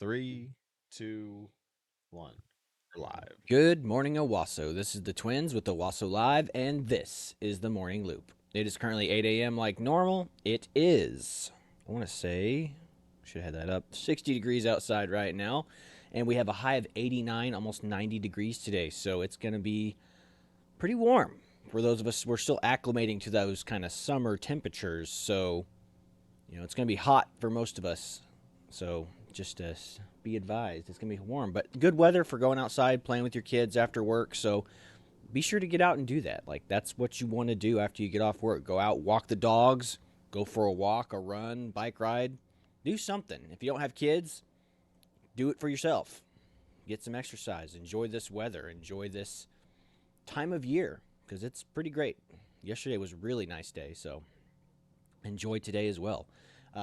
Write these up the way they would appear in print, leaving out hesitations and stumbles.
Three, two, one. We're live. Good morning, Owasso. This is the Twins with Owasso Live, and this is the Morning Loop. It is currently 8 a.m. like normal. It is, I want to say, should have had that up, 60 degrees outside right now, and we have a high of 89, almost 90 degrees today, so it's going to be pretty warm. For those of us, we're still acclimating to those kind of summer temperatures, so, it's going to be hot for most of us. So just be advised, it's going to be warm, but good weather for going outside, playing with your kids after work. So be sure to get out and do that. Like, that's what you want to do after you get off work. Go out, walk the dogs, go for a walk, a run, bike ride. Do something. If you don't have kids, do it for yourself. Get some exercise. Enjoy this weather. Enjoy this time of year because it's pretty great. Yesterday was a really nice day, so enjoy today as well.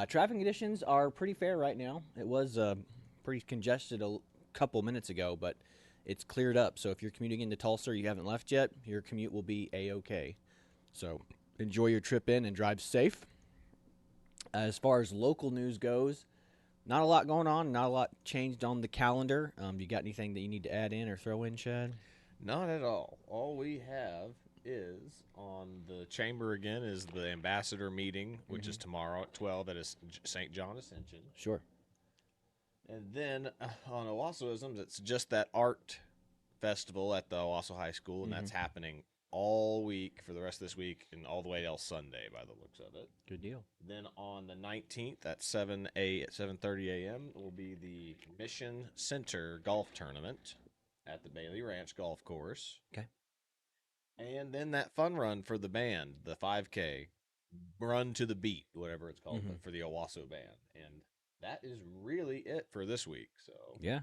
Traffic conditions are pretty fair right now. It was pretty congested a couple minutes ago, but it's cleared up. So if you're commuting into Tulsa or you haven't left yet, your commute will be A-OK. So enjoy your trip in and drive safe. As far as local news goes, not a lot going on, not a lot changed on the calendar. You got anything that you need to add in or throw in, Chad? Not at all. All we have is on the chamber again is the ambassador meeting, which is tomorrow at 12 at St. John Ascension. Sure. And then on Owassoisms, it's just that art festival at the Owasso High School, and that's happening all week for the rest of this week and all the way till Sunday by the looks of it. Good deal. Then on the 19th at 7:30 a.m. will be the Mission Center Golf Tournament at the Bailey Ranch Golf Course. Okay. And then that fun run for the band, the 5K, run to the beat, whatever it's called, but for the Owasso band. And that is really it for this week. So Yeah.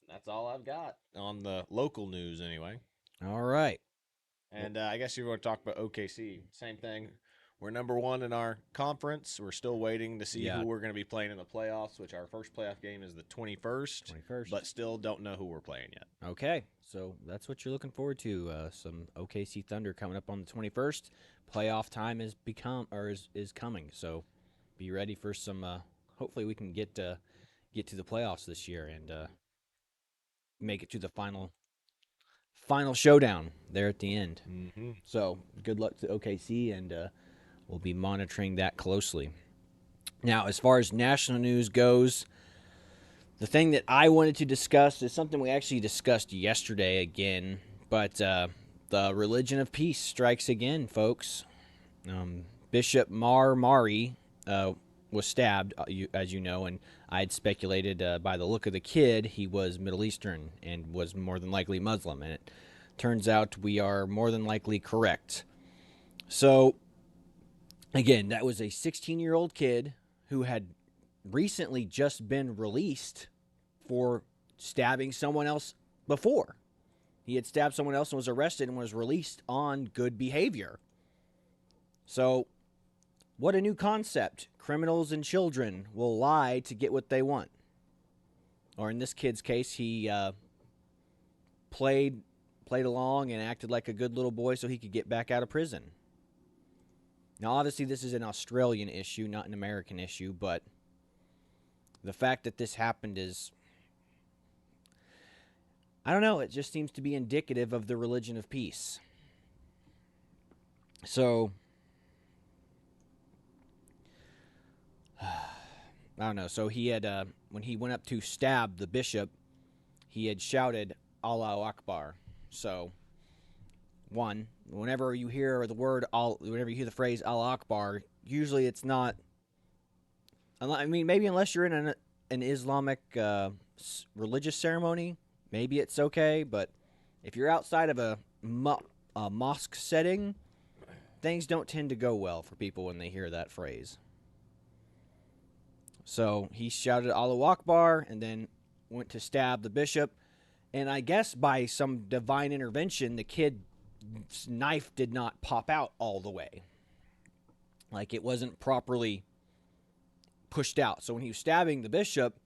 that's all I've got on the local news anyway. All right. And I guess you want to talk about OKC. Same thing. We're number one in our conference. We're still waiting to see who we're going to be playing in the playoffs, which our first playoff game is the 21st. 21st. But still don't know who we're playing yet. Okay, so that's what you're looking forward to. Some OKC Thunder coming up on the 21st. Playoff time is coming. So be ready for some. Hopefully, we can get to the playoffs this year and make it to the final showdown there at the end. Mm-hmm. So good luck to OKC, and we'll be monitoring that closely. Now, as far as national news goes, the thing that I wanted to discuss is something we actually discussed yesterday again, but the religion of peace strikes again, folks. Bishop Mar Mari was stabbed, as you know, and I had speculated by the look of the kid he was Middle Eastern and was more than likely Muslim, and it turns out we are more than likely correct. So, again, that was a 16-year-old kid who had recently just been released for stabbing someone else before. He had stabbed someone else and was arrested and was released on good behavior. So, what a new concept. Criminals and children will lie to get what they want. Or in this kid's case, he played along and acted like a good little boy so he could get back out of prison. Now, obviously, this is an Australian issue, not an American issue, but the fact that this happened is, I don't know, it just seems to be indicative of the religion of peace. So, I don't know. So he had, when he went up to stab the bishop, he had shouted, Allahu Akbar. So, whenever you hear whenever you hear the phrase Allah Akbar, usually it's not, I mean, maybe unless you're in an Islamic religious ceremony, maybe it's okay, but if you're outside of a mosque setting, things don't tend to go well for people when they hear that phrase. So he shouted Allahu Akbar and then went to stab the bishop, and I guess by some divine intervention, the kid's knife did not pop out all the way. Like, it wasn't properly pushed out. So when he was stabbing the bishop,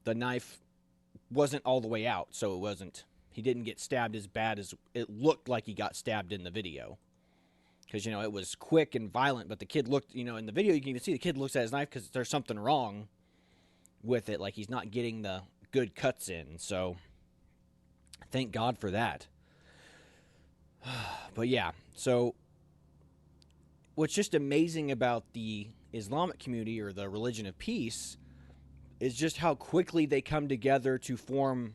the knife wasn't all the way out. So he didn't get stabbed as bad as it looked like he got stabbed in the video. Because, it was quick and violent, but the kid looked, in the video you can even see the kid looks at his knife because there's something wrong. with it. Like, he's not getting the good cuts in. So thank God for that. But yeah, so what's just amazing about the Islamic community, or the religion of peace, is just how quickly they come together to form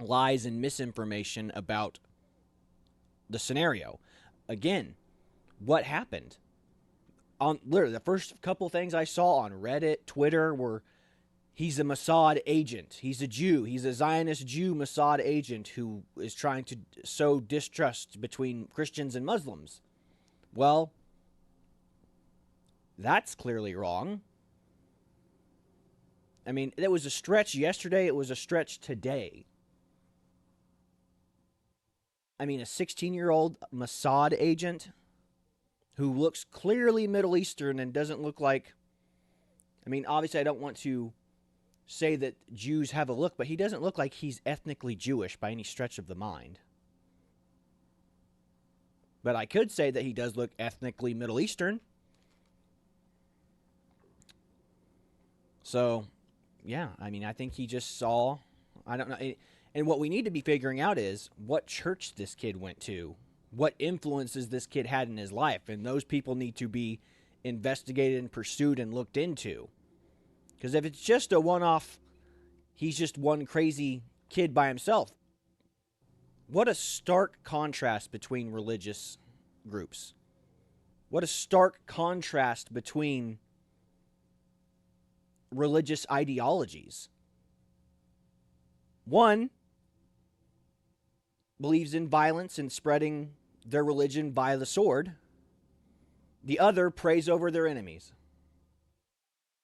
lies and misinformation about the scenario. Again, what happened? On literally the first couple things I saw on Reddit, Twitter, were he's a Mossad agent. He's a Jew. He's a Zionist Jew Mossad agent who is trying to sow distrust between Christians and Muslims. Well, that's clearly wrong. I mean, it was a stretch yesterday. It was a stretch today. I mean, a 16-year-old Mossad agent who looks clearly Middle Eastern and doesn't look like... I mean, obviously I don't want to say that Jews have a look, but he doesn't look like he's ethnically Jewish by any stretch of the mind. But I could say that he does look ethnically Middle Eastern. So, yeah, I mean, I think he just saw... I don't know... And what we need to be figuring out is what church this kid went to, what influences this kid had in his life, and those people need to be investigated and pursued and looked into. Because if it's just a one-off, he's just one crazy kid by himself, what a stark contrast between religious groups. What a stark contrast between religious ideologies. One believes in violence and spreading their religion by the sword. The other prays over their enemies.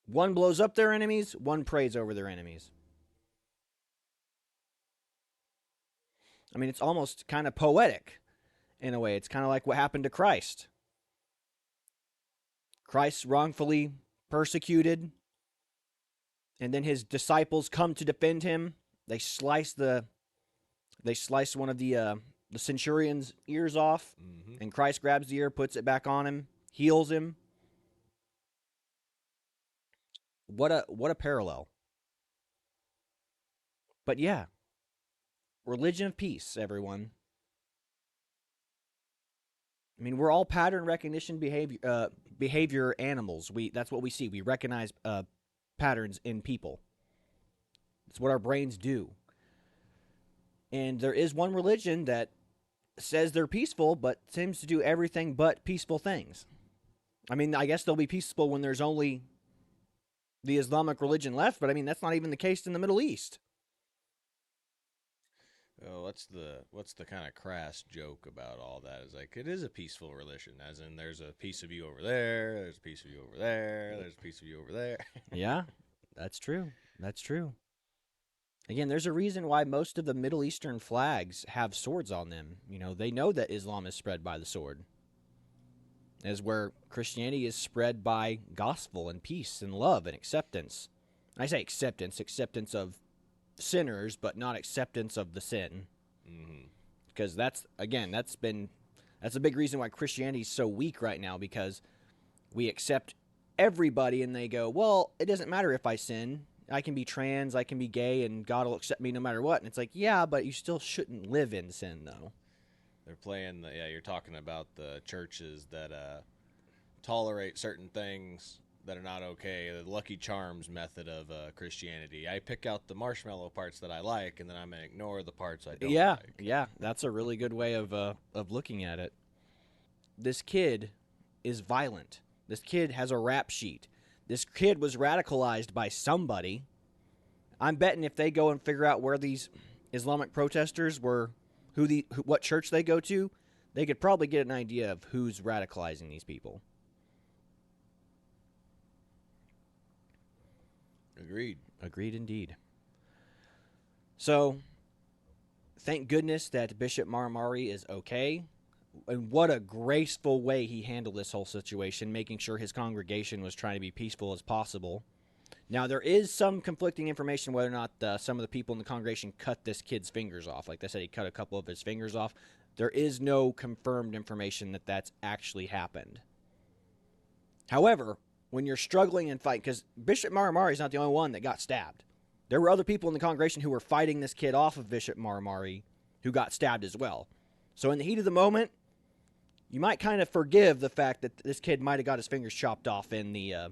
One blows up their enemies, one prays over their enemies. I mean, it's almost kind of poetic in a way. It's kind of like what happened to Christ. Christ wrongfully persecuted, and then his disciples come to defend him. They slice one of the centurion's ears off, and Christ grabs the ear, puts it back on him, heals him. What a parallel. But yeah, religion of peace, everyone. I mean, we're all pattern recognition behavior animals. That's what we see. We recognize patterns in people. It's what our brains do. And there is one religion that says they're peaceful, but seems to do everything but peaceful things. I mean, I guess they'll be peaceful when there's only the Islamic religion left, but I mean, that's not even the case in the Middle East. Oh, what's the kind of crass joke about all that? Is like, it is a peaceful religion, as in there's a piece of you over there, there's a piece of you over there, there's a piece of you over there. Yeah, that's true. That's true. Again, there's a reason why most of the Middle Eastern flags have swords on them. You know, they know that Islam is spread by the sword. As where Christianity is spread by gospel and peace and love and acceptance. I say acceptance of sinners, but not acceptance of the sin. Because that's a big reason why Christianity is so weak right now, because we accept everybody and they go, well, it doesn't matter if I sin. I can be trans, I can be gay, and God will accept me no matter what. And it's like, yeah, but you still shouldn't live in sin, though. They're playing you're talking about the churches that tolerate certain things that are not okay. The Lucky Charms method of Christianity. I pick out the marshmallow parts that I like, and then I'm going to ignore the parts I don't like. Yeah, that's a really good way of looking at it. This kid is violent. This kid has a rap sheet. This kid was radicalized by somebody. I'm betting if they go and figure out where these Islamic protesters were, what church they go to, they could probably get an idea of who's radicalizing these people. Agreed. Agreed indeed. So, thank goodness that Bishop Maramari is okay. And what a graceful way he handled this whole situation, making sure his congregation was trying to be peaceful as possible. Now, there is some conflicting information whether or not some of the people in the congregation cut this kid's fingers off. Like they said, he cut a couple of his fingers off. There is no confirmed information that that's actually happened. However, when you're struggling and fight, because Bishop Maramari is not the only one that got stabbed. There were other people in the congregation who were fighting this kid off of Bishop Maramari who got stabbed as well. So in the heat of the moment, you might kind of forgive the fact that this kid might have got his fingers chopped off in the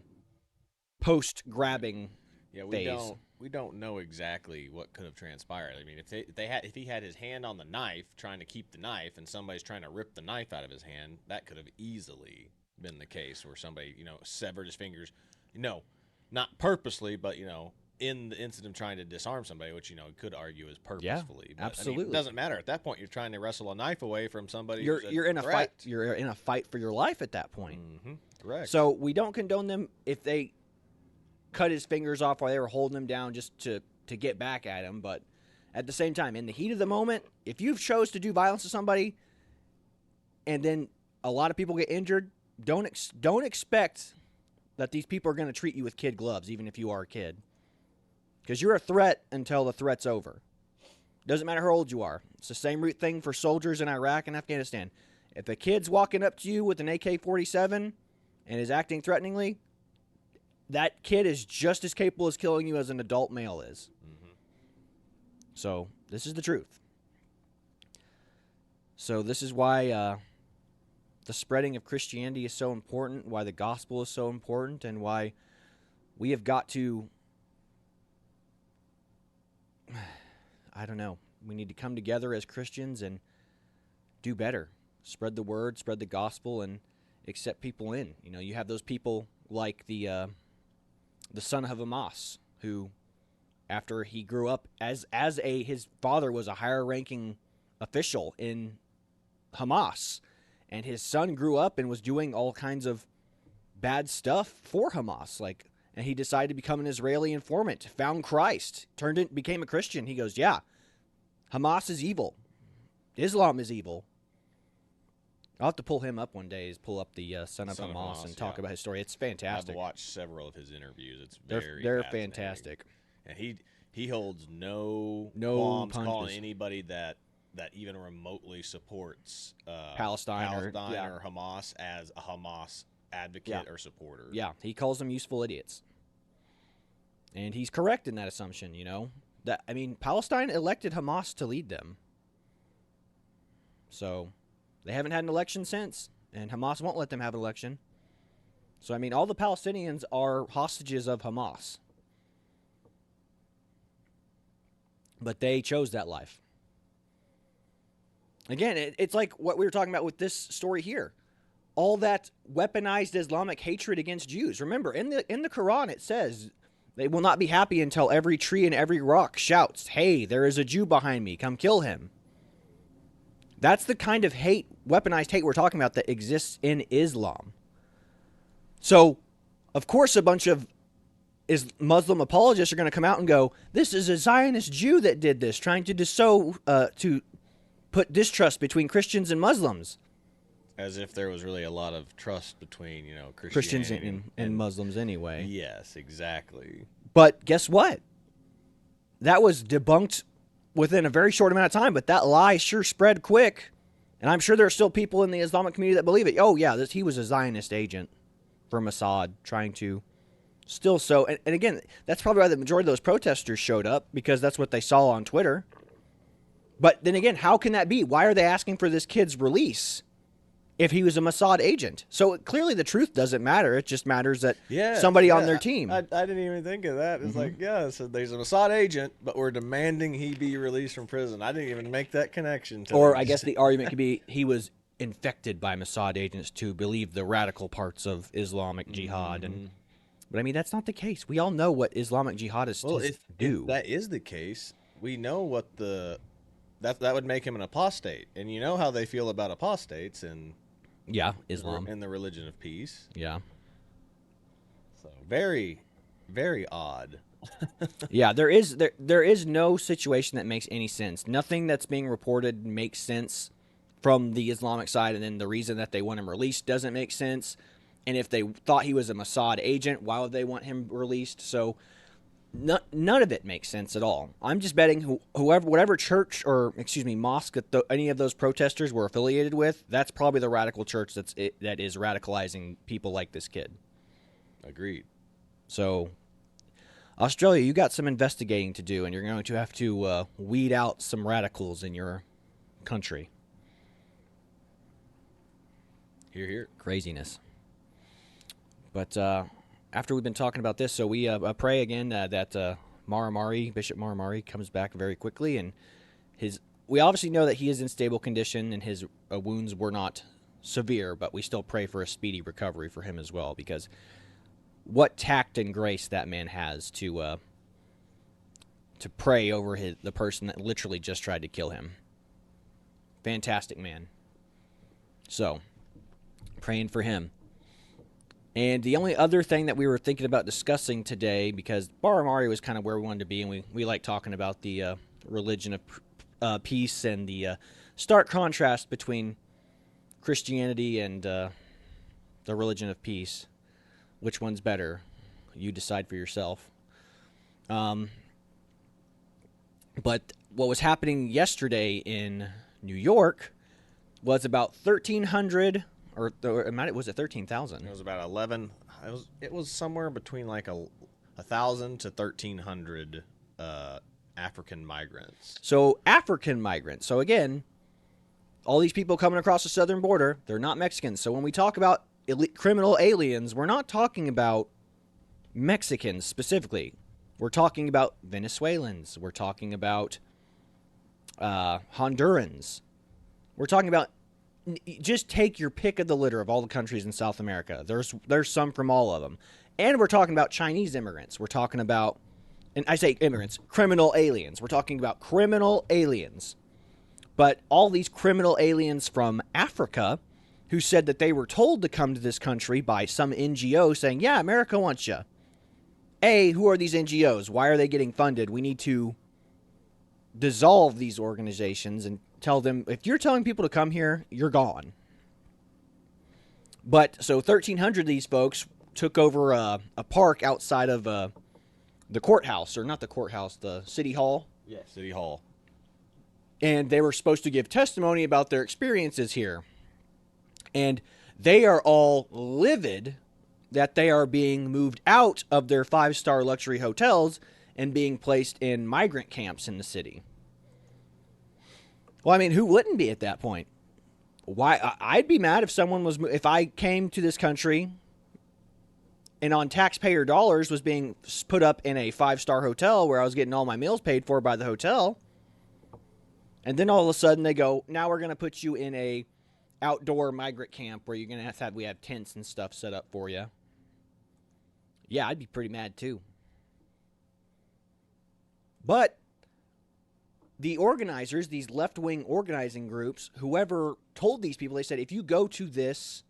post-grabbing phase. We don't know exactly what could have transpired. I mean, if he had his hand on the knife, trying to keep the knife, and somebody's trying to rip the knife out of his hand, that could have easily been the case where somebody, severed his fingers. Not purposely, but in the incident of trying to disarm somebody, which you could argue is purposefully. Yeah, but, absolutely. it doesn't matter at that point. You're trying to wrestle a knife away from somebody. You're in a fight. You're in a fight for your life at that point. Mm-hmm. Correct. So we don't condone them if they cut his fingers off while they were holding him down just to get back at him. But at the same time, in the heat of the moment, if you've chose to do violence to somebody, and then a lot of people get injured, don't expect that these people are going to treat you with kid gloves, even if you are a kid. Because you're a threat until the threat's over. Doesn't matter how old you are. It's the same root thing for soldiers in Iraq and Afghanistan. If a kid's walking up to you with an AK-47 and is acting threateningly, that kid is just as capable as killing you as an adult male is. Mm-hmm. So this is the truth. So this is why the spreading of Christianity is so important, why the gospel is so important, and why we have got to... I don't know. We need to come together as Christians and do better. Spread the word, spread the gospel, and accept people in. You have those people like the son of Hamas, who, after he grew up his father was a higher-ranking official in Hamas, and his son grew up and was doing all kinds of bad stuff for Hamas, and he decided to become an Israeli informant, found Christ, became a Christian. He goes, yeah, Hamas is evil. Islam is evil. I'll have to pull him up one day, pull up the son of Hamas and talk about his story. It's fantastic. I've watched several of his interviews. It's they're fantastic. And he holds no qualms calling anybody that even remotely supports Palestine or Hamas as a Hamas advocate or supporter. Yeah, he calls them useful idiots. And he's correct in that assumption, Palestine elected Hamas to lead them. So they haven't had an election since, and Hamas won't let them have an election. So, all the Palestinians are hostages of Hamas. But they chose that life. Again, it's like what we were talking about with this story here. All that weaponized Islamic hatred against Jews. Remember, in the Quran it says, they will not be happy until every tree and every rock shouts, hey, there is a Jew behind me, come kill him. That's the kind of hate, weaponized hate we're talking about that exists in Islam. So, of course, a bunch of Muslim apologists are going to come out and go, this is a Zionist Jew that did this, trying to put distrust between Christians and Muslims. As if there was really a lot of trust between, Christians and Muslims anyway. Yes, exactly. But guess what? That was debunked within a very short amount of time, but that lie sure spread quick. And I'm sure there are still people in the Islamic community that believe it. Oh, yeah, he was a Zionist agent for Mossad trying to still so. And again, that's probably why the majority of those protesters showed up, because that's what they saw on Twitter. But then again, how can that be? Why are they asking for this kid's release if he was a Mossad agent? So clearly the truth doesn't matter. It just matters that somebody on their team. I didn't even think of that. It's so there's a Mossad agent, but we're demanding he be released from prison. I didn't even make that connection. Or I guess the argument could be he was infected by Mossad agents to believe the radical parts of Islamic jihad. But that's not the case. We all know what Islamic jihadists do. If that is the case, we know what that would make him an apostate. And you know how they feel about apostates and Islam and the religion of peace. Yeah. So very, very odd. There is no situation that makes any sense. Nothing that's being reported makes sense from the Islamic side, and then the reason that they want him released doesn't make sense. And if they thought he was a Mossad agent, why would they want him released? So none of it makes sense at all. I'm just betting whatever church or mosque that any of those protesters were affiliated with, that's probably the radical church that is radicalizing people like this kid. Agreed. So, Australia, you got some investigating to do, and you're going to have to weed out some radicals in your country. Hear, hear. Craziness. But after we've been talking about this, so we pray again that Bishop Maramari comes back very quickly, and we obviously know that he is in stable condition and his wounds were not severe, but we still pray for a speedy recovery for him as well, because what tact and grace that man has to pray over the person that literally just tried to kill him. Fantastic man. So, praying for him. And the only other thing that we were thinking about discussing today, because Baramari was kind of where we wanted to be, and we like talking about the religion of peace and the stark contrast between Christianity and the religion of peace. Which one's better? You decide for yourself. But what was happening yesterday in New York was about 1,300, or was it 13,000? It was about 11. It was somewhere between like 1,000 to 1,300 African migrants. So African migrants. So again, all these people coming across the southern border, they're not Mexicans. So when we talk about criminal aliens, we're not talking about Mexicans specifically. We're talking about Venezuelans. We're talking about Hondurans. We're talking about, just take your pick of the litter of all the countries in South America. There's some from all of them. And we're talking about Chinese immigrants. We're talking about, and I say immigrants, criminal aliens. We're talking about criminal aliens. But all these criminal aliens from Africa who said that they were told to come to this country by some NGO saying, yeah, America wants you. A, who are these NGOs? Why are they getting funded? We need to dissolve these organizations and tell them, if you're telling people to come here, you're gone. But so 1,300 of these folks took over a park outside of the courthouse, or not the courthouse, the city hall. Yeah, City Hall. And they were supposed to give testimony about their experiences here. And they are all livid that they are being moved out of their 5-star luxury hotels and being placed in migrant camps in the city. Well, I mean, who wouldn't be at that point? Why? I'd be mad if I came to this country and on taxpayer dollars was being put up in a 5-star hotel where I was getting all my meals paid for by the hotel. And then all of a sudden they go, now we're going to put you in a outdoor migrant camp where you're going to we have tents and stuff set up for you. Yeah, I'd be pretty mad too. But the organizers, these left-wing organizing groups, whoever told these people, they said, if you go to this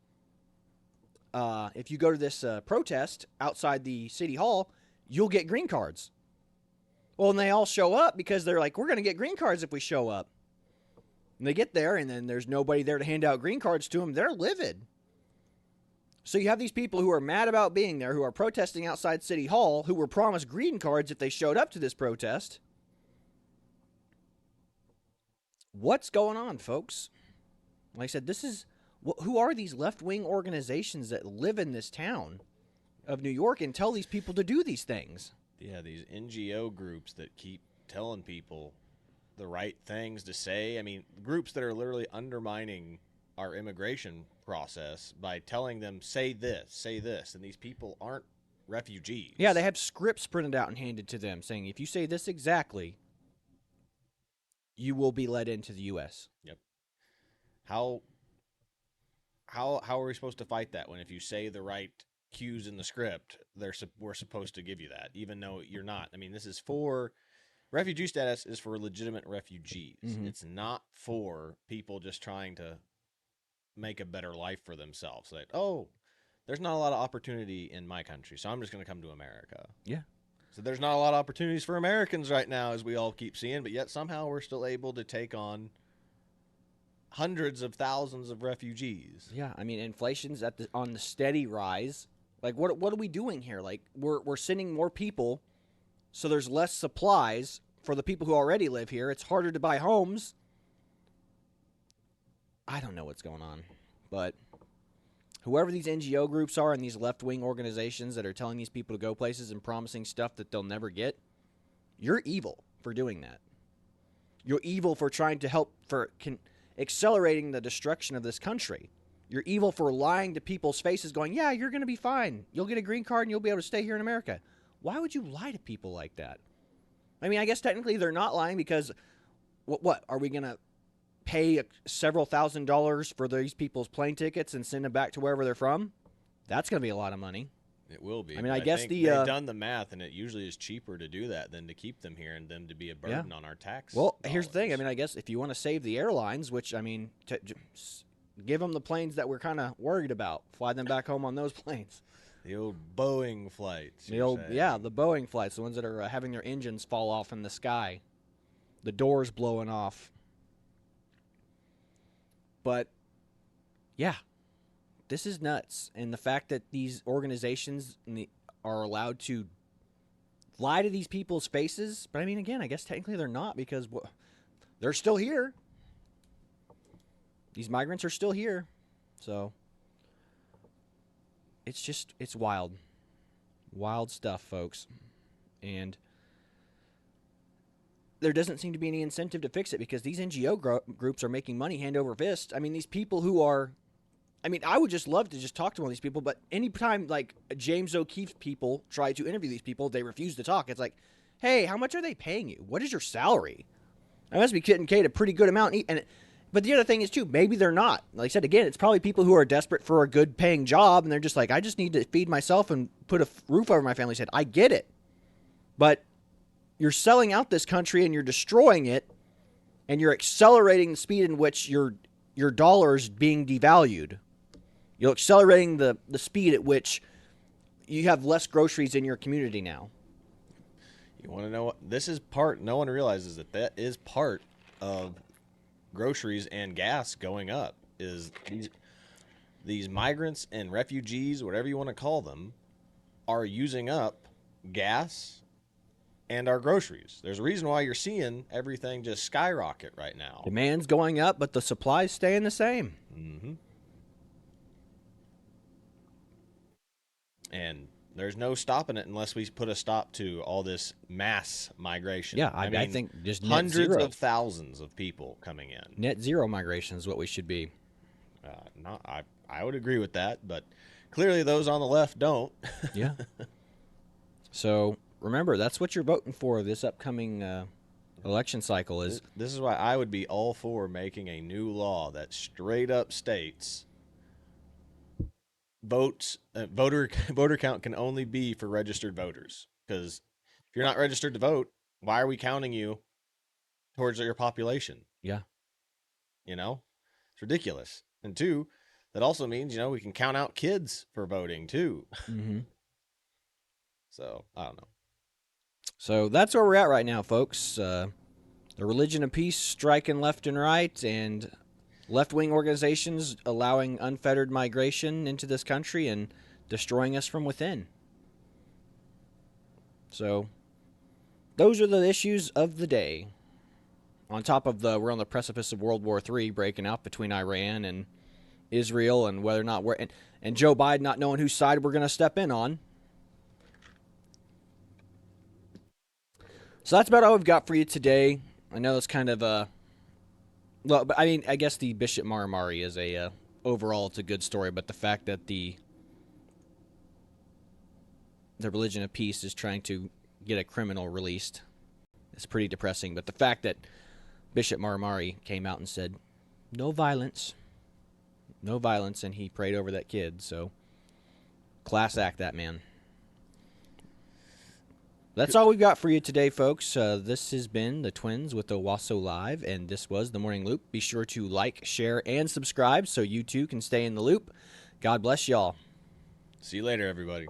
protest outside the city hall, you'll get green cards. Well, and they all show up because they're like, we're going to get green cards if we show up. And they get there, and then there's nobody there to hand out green cards to them. They're livid. So you have these people who are mad about being there, who are protesting outside City Hall, who were promised green cards if they showed up to this protest. What's going on, folks? Like I said, who are these left-wing organizations that live in this town of New York and tell these people to do these things? Yeah, these NGO groups that keep telling people the right things to say. I mean, groups that are literally undermining our immigration process by telling them, say this, and these people aren't refugees. Yeah, they have scripts printed out and handed to them saying, if you say this exactly, you will be let into the U.S. Yep. How are we supposed to fight that when if you say the right cues in the script, we're supposed to give you that, even though you're not? I mean, this is for refugee status is for legitimate refugees. Mm-hmm. It's not for people just trying to make a better life for themselves. Like, oh, there's not a lot of opportunity in my country, so I'm just going to come to America. Yeah. So there's not a lot of opportunities for Americans right now, as we all keep seeing, but yet somehow we're still able to take on hundreds of thousands of refugees. Yeah, I mean, inflation's on the steady rise. Like, what are we doing here? Like, we're sending more people, so there's less supplies for the people who already live here. It's harder to buy homes. I don't know what's going on, but whoever these NGO groups are and these left-wing organizations that are telling these people to go places and promising stuff that they'll never get, you're evil for doing that. You're evil for trying to help accelerating the destruction of this country. You're evil for lying to people's faces going, yeah, you're going to be fine. You'll get a green card and you'll be able to stay here in America. Why would you lie to people like that? I mean, I guess technically they're not lying because what are we going to pay several $1,000s for these people's plane tickets and send them back to wherever they're from? That's going to be a lot of money. It will be. I mean, I guess they've done the math, and it usually is cheaper to do that than to keep them here and them to be a burden on our tax. Well, here's the thing. I mean, I guess if you want to save the airlines, which I mean, give them the planes that we're kind of worried about, fly them back home on those planes. The old Boeing flights. The Boeing flights, the ones that are having their engines fall off in the sky, the doors blowing off. But yeah, this is nuts. And the fact that these organizations are allowed to lie to these people's faces, but I mean, again, I guess technically they're not because they're still here. These migrants are still here. So it's wild. Wild stuff, folks. And there doesn't seem to be any incentive to fix it because these NGO groups are making money hand over fist. I mean, these people who are, I mean, I would just love to just talk to one of these people, but anytime like James O'Keefe's people try to interview these people, they refuse to talk. It's like, hey, how much are they paying you? What is your salary? I must be getting paid a pretty good amount. But the other thing is, too, maybe they're not. Like I said, again, it's probably people who are desperate for a good-paying job, and they're just like, I just need to feed myself and put a roof over my family's head. I get it. But you're selling out this country, and you're destroying it, and you're accelerating the speed in which your dollar is being devalued. You're accelerating the speed at which you have less groceries in your community now. You want to know what? This is part, no one realizes that is part of groceries and gas going up, is these migrants and refugees, whatever you want to call them, are using up gas and our groceries. There's a reason why you're seeing everything just skyrocket right now. Demand's going up, but the supply's staying the same. Mm-hmm. And there's no stopping it unless we put a stop to all this mass migration. Yeah, I mean, I think just hundreds of thousands of people coming in. Net zero migration is what we should be. I would agree with that, but clearly those on the left don't. Yeah. So remember, that's what you're voting for this upcoming election cycle. This is why I would be all for making a new law that straight up states voter count can only be for registered voters, because if you're not registered to vote, why are we counting you towards your population? Yeah. It's ridiculous. And two, that also means, we can count out kids for voting too. Mm-hmm. So I don't know. So that's where we're at right now, folks. The religion of peace striking left and right, and left-wing organizations allowing unfettered migration into this country and destroying us from within. So those are the issues of the day. On top of we're on the precipice of World War III breaking out between Iran and Israel, and whether or not and Joe Biden not knowing whose side we're going to step in on. So that's about all we've got for you today. I know it's kind of well, but I mean, I guess the Bishop Maramari is overall it's a good story, but the fact that the religion of peace is trying to get a criminal released is pretty depressing. But the fact that Bishop Maramari came out and said, no violence, and he prayed over that kid, so class act, that man. That's all we've got for you today, folks. This has been the Twins with Owasso Live, and this was the Morning Loop. Be sure to like, share, and subscribe so you too can stay in the loop. God bless y'all. See you later, everybody.